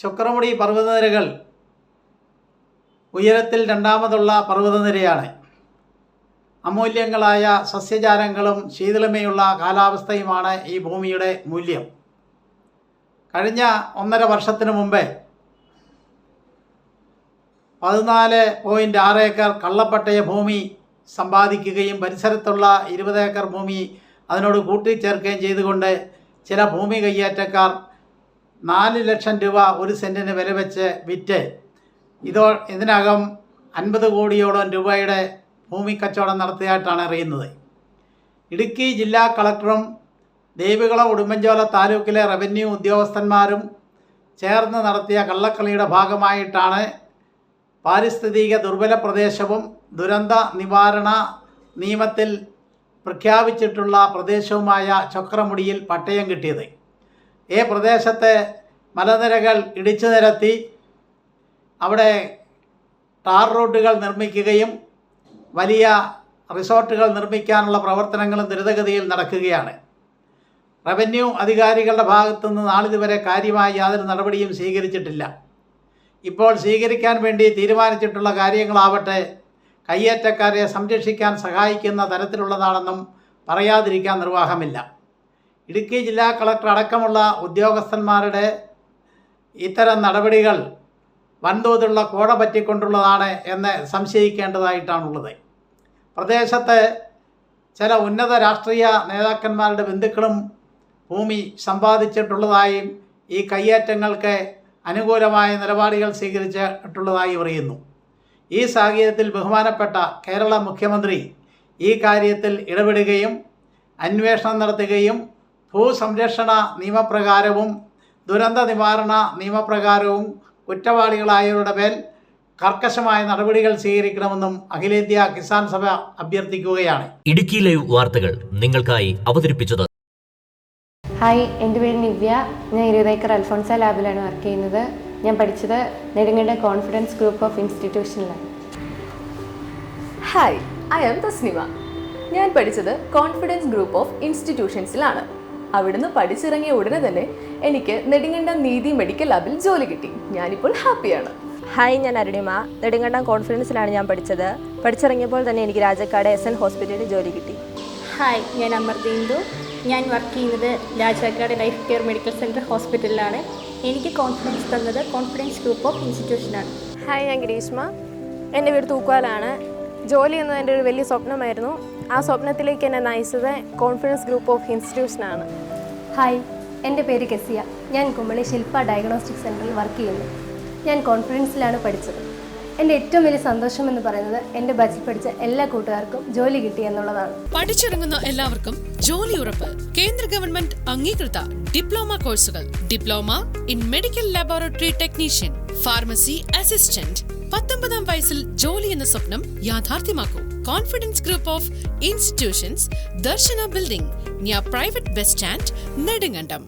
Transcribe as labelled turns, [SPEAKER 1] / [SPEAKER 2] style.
[SPEAKER 1] ചൊക്രമുടി പർവ്വതനിരകൾ ഉയരത്തിൽ രണ്ടാമതുള്ള പർവ്വതനിരയാണ്. അമൂല്യങ്ങളായ സസ്യജാലങ്ങളും ശീതളമയുള്ള കാലാവസ്ഥയുമാണ് ഈ ഭൂമിയുടെ മൂല്യം. കഴിഞ്ഞ 1.5 വർഷത്തിനു മുമ്പേ 14.6 ഏക്കർ കള്ളപ്പട്ടയ ഭൂമി സമ്പാദിക്കുകയും പരിസരത്തുള്ള 20 ഏക്കർ ഭൂമി അതിനോട് കൂട്ടിച്ചേർക്കുകയും ചെയ്തുകൊണ്ട് ചില ഭൂമി കയ്യേറ്റക്കാർ 4 ലക്ഷം രൂപ 1 സെൻറ്റിന് വില വെച്ച് വിറ്റ് ഇതിനകം 50 കോടിയോളം രൂപയുടെ ഭൂമി കച്ചവടം നടത്തിയതായിട്ടാണ് അറിയുന്നത്. ഇടുക്കി ജില്ലാ കളക്ടറും ദേവികുളം ഉടുമ്പൻചോല താലൂക്കിലെ റവന്യൂ ഉദ്യോഗസ്ഥന്മാരും ചേർന്ന് നടത്തിയ കള്ളക്കളിയുടെ ഭാഗമായിട്ടാണ് പാരിസ്ഥിതിക ദുർബല പ്രദേശവും ദുരന്ത നിവാരണ നിയമത്തിൽ പ്രഖ്യാപിച്ചിട്ടുള്ള പ്രദേശവുമായ ചൊക്രമുടിയിൽ പട്ടയം കിട്ടിയത്. ഈ പ്രദേശത്തെ മലനിരകൾ ഇടിച്ചു നിരത്തി അവിടെ ടാർ റോഡുകൾ നിർമ്മിക്കുകയും വലിയ റിസോർട്ടുകൾ നിർമ്മിക്കാനുള്ള പ്രവർത്തനങ്ങളും ദ്രുതഗതിയിൽ നടക്കുകയാണ്. റവന്യൂ അധികാരികളുടെ ഭാഗത്തുനിന്ന് നാളിതുവരെ കാര്യമായി യാതൊരു നടപടിയും സ്വീകരിച്ചിട്ടില്ല. ഇപ്പോൾ സ്വീകരിക്കാൻ വേണ്ടി തീരുമാനിച്ചിട്ടുള്ള കാര്യങ്ങളാവട്ടെ കയ്യേറ്റക്കാരെ സംരക്ഷിക്കാൻ സഹായിക്കുന്ന തരത്തിലുള്ളതാണെന്നും പറയാതിരിക്കാൻ നിർവാഹമില്ല. ഇടുക്കി ജില്ലാ കളക്ടർ അടക്കമുള്ള ഉദ്യോഗസ്ഥന്മാരുടെ ഇത്തരം നടപടികൾ വൻതോതിലുള്ള കോട പറ്റിക്കൊണ്ടുള്ളതാണ് എന്ന് സംശയിക്കേണ്ടതായിട്ടാണുള്ളത്. പ്രദേശത്ത് ചില ഉന്നത രാഷ്ട്രീയ നേതാക്കന്മാരുടെ ബന്ധുക്കളും ഭൂമി സമ്പാദിച്ചിട്ടുള്ളതായും ഈ കയ്യേറ്റങ്ങൾക്ക് അനുകൂലമായ നിലപാടുകൾ സ്വീകരിച്ചിട്ടുള്ളതായി അറിയുന്നു. ഈ സാഹചര്യത്തിൽ ബഹുമാനപ്പെട്ട കേരള മുഖ്യമന്ത്രി ഈ കാര്യത്തിൽ ഇടപെടുകയും അന്വേഷണം നടത്തുകയും ഭൂസംരക്ഷണ നിയമപ്രകാരവും ദുരന്ത നിവാരണ നിയമപ്രകാരവും കുറ്റവാളികളായവരുടെ മേൽ കർക്കശമായ നടപടികൾ സ്വീകരിക്കണമെന്നും അഖിലേന്ത്യാ കിസാൻ സഭ അഭ്യർത്ഥിക്കുകയാണ്.
[SPEAKER 2] ഇടുക്കി ലൈവ് വാർത്തകൾ നിങ്ങൾക്കായി അവതരിപ്പിച്ചത്.
[SPEAKER 3] ഹായ്, എൻ്റെ പേര് നിവ്യ. ഞാൻ 20 ഏക്കർ അൽഫോൺസ ലാബിലാണ് വർക്ക് ചെയ്യുന്നത്. ഞാൻ പഠിച്ചത് നെടുങ്കണ്ടം കോൺഫിഡൻസ് ഗ്രൂപ്പ് ഓഫ് ഇൻസ്റ്റിറ്റ്യൂഷനിലാണ്.
[SPEAKER 4] Hi, I am Thasnima. ഞാൻ പഠിച്ചത് കോൺഫിഡൻസ് ഗ്രൂപ്പ് ഓഫ് ഇൻസ്റ്റിറ്റ്യൂഷൻസിലാണ്. അവിടുന്ന് പഠിച്ചിറങ്ങിയ ഉടനെ തന്നെ എനിക്ക് നെടുങ്കണ്ടം നീതി മെഡിക്കൽ ലാബിൽ ജോലി കിട്ടി. ഞാനിപ്പോൾ ഹാപ്പിയാണ്.
[SPEAKER 5] ഹായ്, ഞാൻ അരുണിമ. നെടുങ്കണ്ടം കോൺഫിഡൻസിലാണ് ഞാൻ പഠിച്ചത്. പഠിച്ചിറങ്ങിയപ്പോൾ തന്നെ എനിക്ക് രാജാക്കാട് SN ഹോസ്പിറ്റലിൽ ജോലി കിട്ടി.
[SPEAKER 6] ഹായ്, ഞാൻ അമൃതേന്ദു. ഞാൻ വർക്ക് ചെയ്യുന്നത് Rajakkad life care medical centre ഹോസ്പിറ്റലിലാണ്. എനിക്ക് കോൺഫിഡൻസ് തന്നത് കോൺഫിഡൻസ് ഗ്രൂപ്പ് ഓഫ് ഇൻസ്റ്റിറ്റ്യൂഷനാണ്.
[SPEAKER 5] ഹായ്, ഞാൻ ഗ്രീഷ്മ. എൻ്റെ വീട് തൂക്കുവാലാണ്. ജോലി എന്നത് എൻ്റെ ഒരു വലിയ സ്വപ്നമായിരുന്നു. ആ സ്വപ്നത്തിലേക്ക് എന്നെ നയിച്ചത് കോൺഫിഡൻസ് ഗ്രൂപ്പ് ഓഫ് ഇൻസ്റ്റിറ്റ്യൂഷനാണ്.
[SPEAKER 7] ഹായ്, എൻ്റെ പേര് കെസിയ. ഞാൻ കുമളി ശില്പ ഡയഗ്നോസ്റ്റിക് സെൻറ്ററിൽ വർക്ക് ചെയ്യുന്നു. ഞാൻ കോൺഫിഡൻസിലാണ് പഠിച്ചത്. എൻ്റെ ഏറ്റവും വലിയ സന്തോഷം എന്ന് പറയുന്നത് എൻ്റെ ബാച്ചിൽ പഠിച്ച എല്ലാ കൂട്ടുകാർക്കും ജോലി കിട്ടി എന്നുള്ളതാണ്.
[SPEAKER 8] പഠിച്ചിറങ്ങുന്ന എല്ലാവർക്കും ജോലി ഉറപ്പ്. കേന്ദ്ര ഗവൺമെന്റ് അംഗീകൃത ഡിപ്ലോമ കോഴ്സുകൾ. Diploma in medical laboratory technician, pharmacy assistant. 19-ാം വയസ്സിൽ ജോലി എന്ന സ്വപ്നം യാഥാർത്ഥ്യമാക്കൂ. Confidence group of institutions, Darshana building, near private bus stand, Nedumkandam.